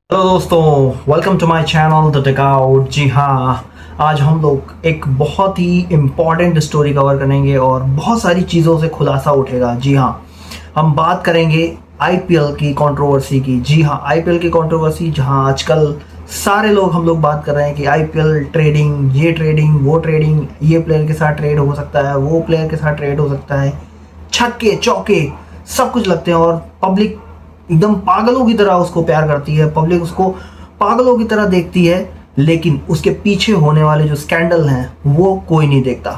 Hello दोस्तों, welcome to my channel the Takeout. जी हाँ, आज हम लोग एक बहुत ही इम्पॉर्टेंट स्टोरी कवर करेंगे और बहुत सारी चीज़ों से खुलासा उठेगा। जी हाँ, हम बात करेंगे आईपीएल की कंट्रोवर्सी की। जी हाँ, आईपीएल की कंट्रोवर्सी, जहाँ आजकल सारे लोग हम लोग बात कर रहे हैं कि आईपीएल ट्रेडिंग, ये ट्रेडिंग, वो ट्रेडिंग, ये प्लेयर के साथ ट्रेड हो सकता है, वो प्लेयर के साथ ट्रेड हो सकता है। छक्के चौके सब कुछ लगते हैं और पब्लिक एकदम पागलों की तरह उसको प्यार करती है, पब्लिक उसको पागलों की तरह देखती है, लेकिन उसके पीछे होने वाले जो स्कैंडल हैं वो कोई नहीं देखता।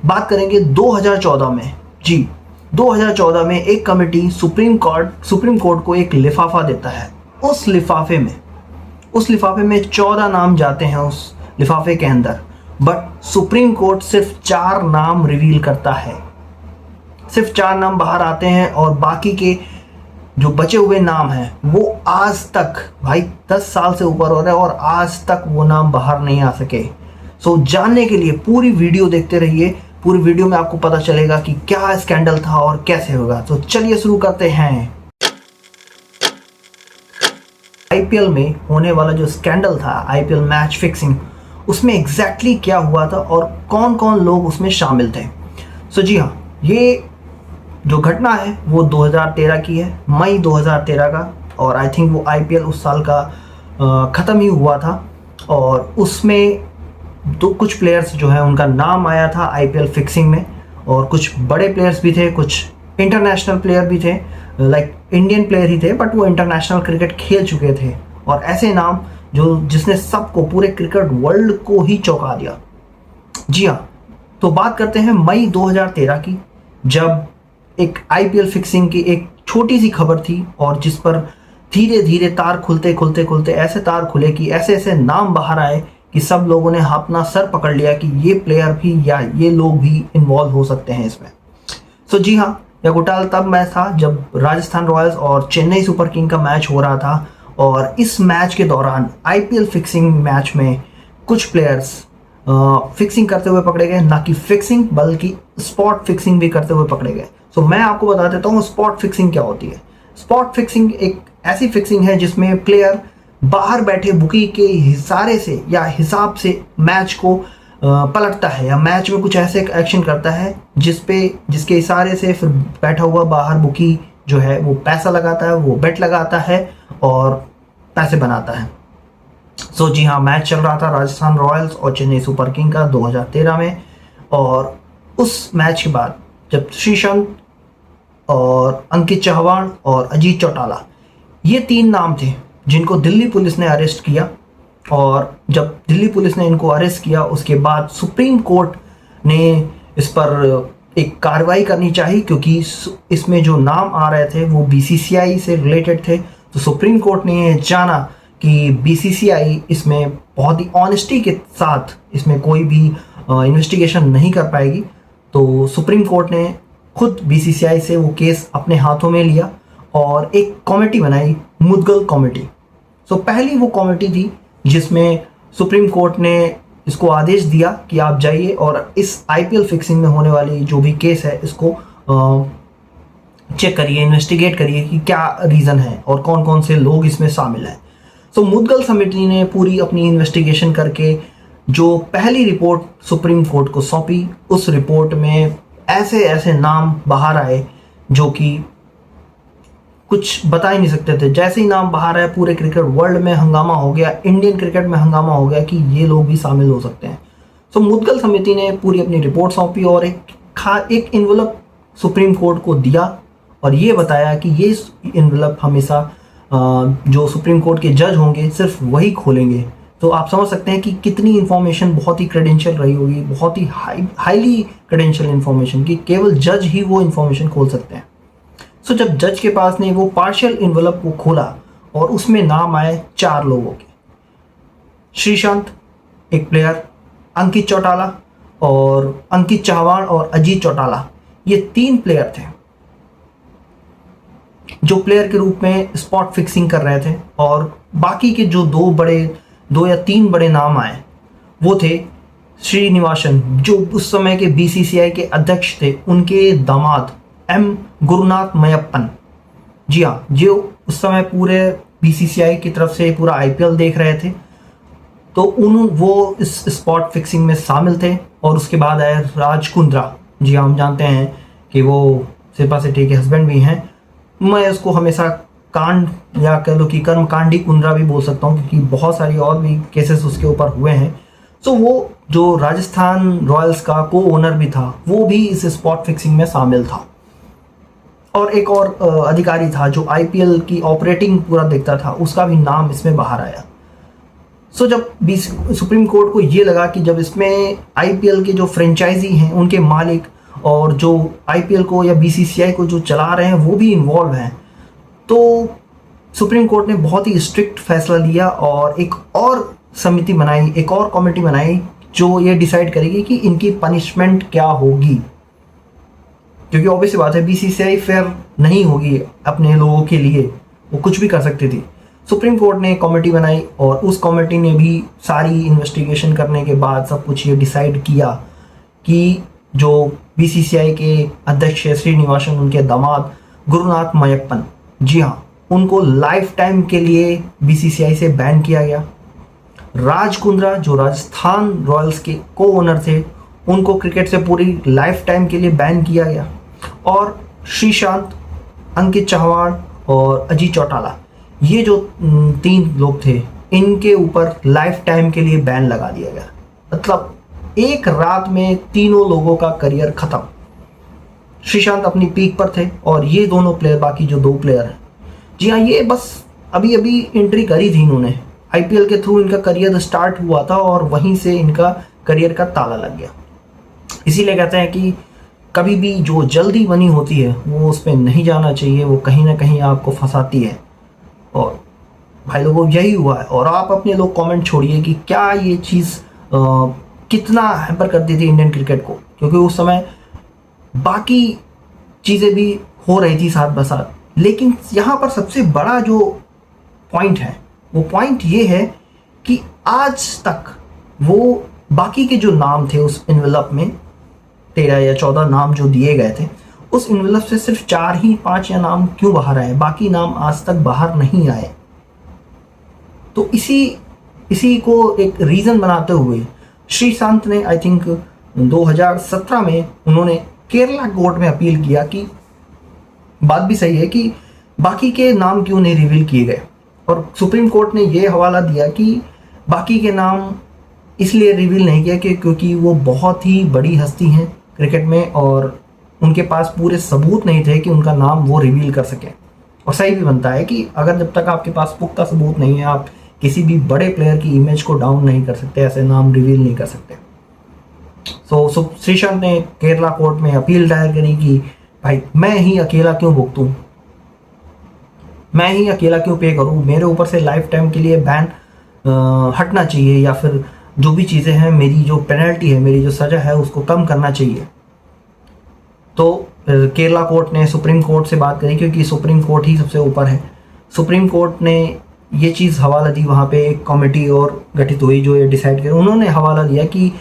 बात करेंगे 2014 में। जी, 2014 में एक कमेटी सुप्रीम कोर्ट को एक लिफाफा देता है। उस लिफाफे में 14 नाम जाते हैं उस लिफाफे के अंदर, बट सुप्रीम कोर्ट सिर्फ 4 नाम रिवील करता है। सिर्फ 4 नाम बाहर आते हैं और बाकी के जो बचे हुए नाम हैं वो आज तक, भाई 10 साल से ऊपर हो रहा है और आज तक वो नाम बाहर नहीं आ सके। जानने के लिए पूरी वीडियो देखते रहिए। पूरी वीडियो में आपको पता चलेगा कि क्या स्कैंडल था और कैसे होगा। तो चलिए शुरू करते हैं। आईपीएल में होने वाला जो स्कैंडल था, आईपीएल मैच फिक्सिंग, उसमें एग्जैक्टली क्या हुआ था और कौन कौन लोग उसमें शामिल थे। जी हाँ, ये जो घटना है वो 2013 की है, मई 2013 का। और आई थिंक वो आईपीएल उस साल का ख़त्म ही हुआ था और उसमें कुछ प्लेयर्स जो है उनका नाम आया था आईपीएल फिक्सिंग में। और कुछ बड़े प्लेयर्स भी थे, कुछ इंटरनेशनल प्लेयर भी थे, लाइक इंडियन प्लेयर ही थे बट वो इंटरनेशनल क्रिकेट खेल चुके थे। और ऐसे नाम जिसने सबको, पूरे क्रिकेट वर्ल्ड को ही चौंका दिया। जी हाँ, तो बात करते हैं मई 2013 की, जब एक आईपीएल फिक्सिंग की एक छोटी सी खबर थी और जिस पर धीरे धीरे तार खुलते खुलते खुलते ऐसे तार खुले कि ऐसे ऐसे नाम बाहर आए कि सब लोगों ने अपना सर पकड़ लिया कि ये प्लेयर भी या ये लोग भी इन्वॉल्व हो सकते हैं इसमें। जी हाँ, यह घोटाला तब मैच था जब राजस्थान रॉयल्स और चेन्नई सुपर किंग का मैच हो रहा था। और इस मैच के दौरान आईपीएल फिक्सिंग मैच में कुछ प्लेयर्स फिक्सिंग करते हुए पकड़े गए, ना कि फिक्सिंग बल्कि स्पॉट फिक्सिंग भी करते हुए पकड़े गए। मैं आपको बता देता हूँ स्पॉट फिक्सिंग क्या होती है। स्पॉट फिक्सिंग एक ऐसी फिक्सिंग है जिसमें प्लेयर बाहर बैठे बुकी के इशारे से या हिसाब से मैच को पलटता है या मैच में कुछ ऐसे एक्शन करता है जिसके इशारे से फिर बैठा हुआ बाहर बुकी जो है वो पैसा लगाता है, वो बेट लगाता है और पैसे बनाता है। जी हाँ, मैच चल रहा था राजस्थान रॉयल्स और चेन्नई सुपर किंग का 2013 में। और उस मैच के बाद जब श्रीशांत और अंकित चौहान और अजीत चौटाला, ये 3 नाम थे जिनको दिल्ली पुलिस ने अरेस्ट किया। और जब दिल्ली पुलिस ने इनको अरेस्ट किया उसके बाद सुप्रीम कोर्ट ने इस पर एक कार्रवाई करनी चाहिए, क्योंकि इसमें जो नाम आ रहे थे वो बीसीसीआई से रिलेटेड थे। तो सुप्रीम कोर्ट ने जाना कि बीसीसीआई इसमें बहुत ही ऑनेस्टी के साथ इसमें कोई भी इन्वेस्टिगेशन नहीं कर पाएगी। तो सुप्रीम कोर्ट ने खुद बीसीसीआई से वो केस अपने हाथों में लिया और एक कमेटी बनाई, मुदगल कमेटी। पहली वो कमेटी थी जिसमें सुप्रीम कोर्ट ने इसको आदेश दिया कि आप जाइए और इस आईपीएल फिक्सिंग में होने वाली जो भी केस है इसको चेक करिए, इन्वेस्टिगेट करिए कि क्या रीज़न है और कौन कौन से लोग इसमें शामिल हैं। मुदगल समिति ने पूरी अपनी इन्वेस्टिगेशन करके जो पहली रिपोर्ट सुप्रीम कोर्ट को सौंपी, उस रिपोर्ट में ऐसे ऐसे नाम बाहर आए जो कि कुछ बता ही नहीं सकते थे। जैसे ही नाम बाहर आए पूरे क्रिकेट वर्ल्ड में हंगामा हो गया, इंडियन क्रिकेट में हंगामा हो गया कि ये लोग भी शामिल हो सकते हैं। मुदगल समिति ने पूरी अपनी रिपोर्ट सौंपी और एक इन्वेलप सुप्रीम कोर्ट को दिया और ये बताया कि ये इन्वेलप हमेशा जो सुप्रीम कोर्ट के जज होंगे सिर्फ वही खोलेंगे। तो आप समझ सकते हैं कि कितनी इन्फॉर्मेशन बहुत ही क्रेडेंशियल रही होगी, बहुत ही हाईली क्रेडेंशियल इन्फॉर्मेशन, कि केवल जज ही वो इन्फॉर्मेशन खोल सकते हैं। जब जज के पास ने वो पार्शियल इन्वेलप को खोला और उसमें नाम आए 4 लोगों के, श्रीशांत एक प्लेयर, अंकित चौटाला और अंकित चौहान और अजीत चौटाला, ये 3 प्लेयर थे जो प्लेयर के रूप में स्पॉट फिक्सिंग कर रहे थे। और बाकी के जो 2 या 3 बड़े नाम आए वो थे श्रीनिवासन, जो उस समय के बीसीसीआई के अध्यक्ष थे, उनके दामाद एम गुरुनाथ मयप्पन। जी हाँ, जो उस समय पूरे बीसीसीआई की तरफ से पूरा आईपीएल देख रहे थे, तो वो इस स्पॉट फिक्सिंग में शामिल थे। और उसके बाद आए राज कुंद्रा। जी हम जानते हैं कि वो शिल्पा शेट्टी के हस्बैंड भी हैं। मैं उसको हमेशा कांड या कह लो कि कर्मकांडी कुंद्रा भी बोल सकता हूँ, क्योंकि बहुत सारी और भी केसेस उसके ऊपर हुए हैं। तो वो जो राजस्थान रॉयल्स का को ओनर भी था, वो भी इस स्पॉट फिक्सिंग में शामिल था। और एक और अधिकारी था जो आईपीएल की ऑपरेटिंग पूरा देखता था, उसका भी नाम इसमें बाहर आया। सो जब सुप्रीम कोर्ट को ये लगा कि जब इसमें आईपीएल के जो फ्रेंचाइजी हैं उनके मालिक और जो आईपीएल को या बीसीसीआई को जो चला रहे हैं वो भी इन्वॉल्व हैं, तो सुप्रीम कोर्ट ने बहुत ही स्ट्रिक्ट फैसला लिया और एक और समिति बनाई, एक और कमेटी बनाई जो ये डिसाइड करेगी कि इनकी पनिशमेंट क्या होगी। क्योंकि ऑब्वियस बात है, बीसीसीआई फेयर नहीं होगी अपने लोगों के लिए, वो कुछ भी कर सकती थी। सुप्रीम कोर्ट ने एक कमेटी बनाई और उस कमेटी ने भी सारी इन्वेस्टिगेशन करने के बाद सब कुछ ये डिसाइड किया कि जो बीसीसीआई के अध्यक्ष श्रीनिवासन, उनके दामाद गुरुनाथ मयप्पन, जी हाँ, उनको लाइफ टाइम के लिए बीसीसीआई से बैन किया गया। राज कुंद्रा जो राजस्थान रॉयल्स के को ओनर थे, उनको क्रिकेट से पूरी लाइफ टाइम के लिए बैन किया गया। और श्रीशांत, अंकित चौहान और अजीत चौटाला, ये जो 3 लोग थे, इनके ऊपर लाइफ टाइम के लिए बैन लगा दिया गया। मतलब एक रात में तीनों लोगों का करियर खत्म। श्रीशांत अपनी पीक पर थे और ये दोनों प्लेयर, बाकी जो 2 प्लेयर हैं, जी हाँ, ये बस अभी अभी एंट्री करी थी इन्होंने। आईपीएल के थ्रू इनका करियर स्टार्ट हुआ था और वहीं से इनका करियर का ताला लग गया। इसीलिए कहते हैं कि कभी भी जो जल्दी बनी होती है वो उस पर नहीं जाना चाहिए, वो कहीं ना कहीं आपको फंसाती है। और भाई लोगों यही हुआ है। और आप अपने लोग कमेंट छोड़िए कि क्या ये चीज़ कितना हैम्पर करती थी इंडियन क्रिकेट को, क्योंकि उस समय बाकी चीज़ें भी हो रही थी साथ बसाथ। लेकिन यहाँ पर सबसे बड़ा जो पॉइंट है, वो पॉइंट ये है कि आज तक वो बाकी के जो नाम थे उस इन्वेलप में, 13 या 14 नाम जो दिए गए थे, उस इन्वेलप से सिर्फ 4 ही 5 या नाम क्यों बाहर आए, बाकी नाम आज तक बाहर नहीं आए। तो इसी को एक रीज़न बनाते हुए श्रीशांत ने आई थिंक 2017 में उन्होंने केरला कोर्ट में अपील किया कि बात भी सही है कि बाकी के नाम क्यों नहीं रिवील किए गए। और सुप्रीम कोर्ट ने ये हवाला दिया कि बाकी के नाम इसलिए रिवील नहीं किया कि क्योंकि वो बहुत ही बड़ी हस्ती हैं क्रिकेट में और उनके पास पूरे सबूत नहीं थे कि उनका नाम वो रिवील कर सकें। और सही भी बनता है कि अगर जब तक आपके पास पुख्ता सबूत नहीं है, आप किसी भी बड़े प्लेयर की इमेज को डाउन नहीं कर सकते, ऐसे नाम रिवील नहीं कर सकते। सो श्रीशांत ने केरला कोर्ट में अपील दायर करी कि भाई मैं ही अकेला क्यों भुगतूं, मैं ही अकेला क्यों पे करूं, मेरे ऊपर से लाइफ टाइम के लिए बैन हटना चाहिए, या फिर जो भी चीज़ें हैं, मेरी जो पेनल्टी है, मेरी जो सज़ा है, उसको कम करना चाहिए। तो केरला कोर्ट ने सुप्रीम कोर्ट से बात करी, क्योंकि सुप्रीम कोर्ट ही सबसे ऊपर है। सुप्रीम कोर्ट ने ये चीज़ हवाला दी, वहाँ पे एक कमेटी और गठित हुई जो ये डिसाइड करे। उन्होंने हवाला दिया कि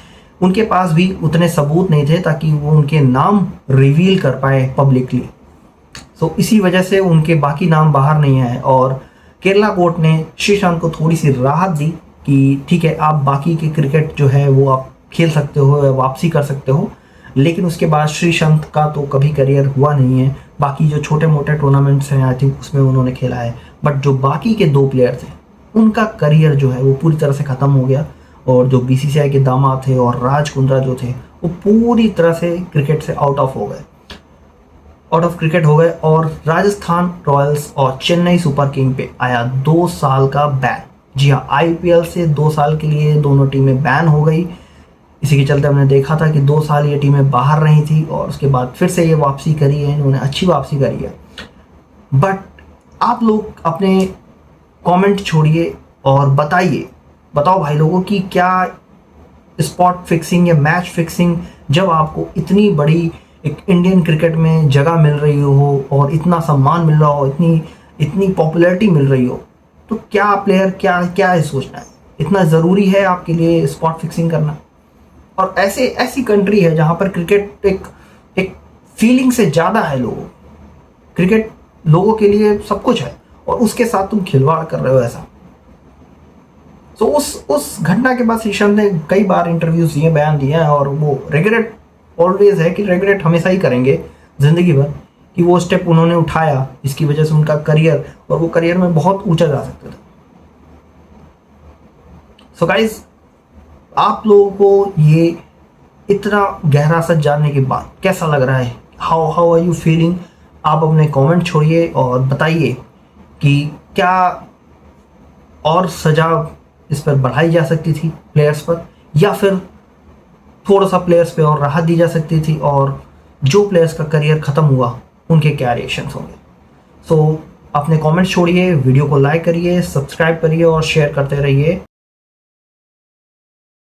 उनके पास भी उतने सबूत नहीं थे ताकि वो उनके नाम रिवील कर पाए पब्लिकली। तो इसी वजह से उनके बाकी नाम बाहर नहीं आए और केरला कोर्ट ने श्रीशांत को थोड़ी सी राहत दी कि ठीक है, आप बाकी के क्रिकेट जो है वो आप खेल सकते हो, वापसी कर सकते हो। लेकिन उसके बाद श्रीशांत का तो कभी करियर हुआ नहीं है। बाकी जो छोटे मोटे टूर्नामेंट्स हैं आई थिंक उसमें उन्होंने खेला है, बट जो बाकी के 2 प्लेयर थे उनका करियर जो है वो पूरी तरह से ख़त्म हो गया। और जो बीसीसीआई के दामाद थे और राज कुंद्रा जो थे, वो पूरी तरह से क्रिकेट से आउट ऑफ क्रिकेट हो गए। और राजस्थान रॉयल्स और चेन्नई सुपर किंग पे आया 2 साल का बैन। जी हाँ, आईपीएल से 2 साल के लिए दोनों टीमें बैन हो गई। इसी के चलते हमने देखा था कि 2 साल ये टीमें बाहर रही थी और उसके बाद फिर से ये वापसी करी है, इन्होंने अच्छी वापसी करी है। बट आप लोग अपने कमेंट छोड़िए और बताओ भाई लोगों की क्या स्पॉट फिक्सिंग या मैच फिक्सिंग, जब आपको इतनी बड़ी एक इंडियन क्रिकेट में जगह मिल रही हो और इतना सम्मान मिल रहा हो, इतनी पॉपुलैरिटी मिल रही हो, तो क्या प्लेयर क्या है सोचना है, इतना ज़रूरी है आपके लिए स्पॉट फिक्सिंग करना। और ऐसी कंट्री है जहाँ पर क्रिकेट एक फीलिंग से ज़्यादा है। क्रिकेट लोगों के लिए सब कुछ है और उसके साथ तुम खिलवाड़ कर रहे हो ऐसा। तो उस घटना के बाद श्रीशांत ने कई बार इंटरव्यूज दिए, बयान दिए हैं, और वो रिग्रेट ऑलवेज है कि रिग्रेट हमेशा ही करेंगे जिंदगी भर कि वो स्टेप उन्होंने उठाया, जिसकी वजह से उनका करियर, और वो करियर में बहुत ऊंचा जा सकता था। सो गाइस, आप लोगों को ये इतना गहरा सच जानने के बाद कैसा लग रहा है? How are you feeling? आप अपने कमेंट छोड़िए और बताइए कि क्या और सजा इस पर बढ़ाई जा सकती थी प्लेयर्स पर, या फिर थोड़ा सा प्लेयर्स पे और राहत दी जा सकती थी, और जो प्लेयर्स का करियर ख़त्म हुआ उनके क्या रिएक्शंस होंगे। सो अपने कमेंट्स छोड़िए, वीडियो को लाइक करिए, सब्सक्राइब करिए और शेयर करते रहिए।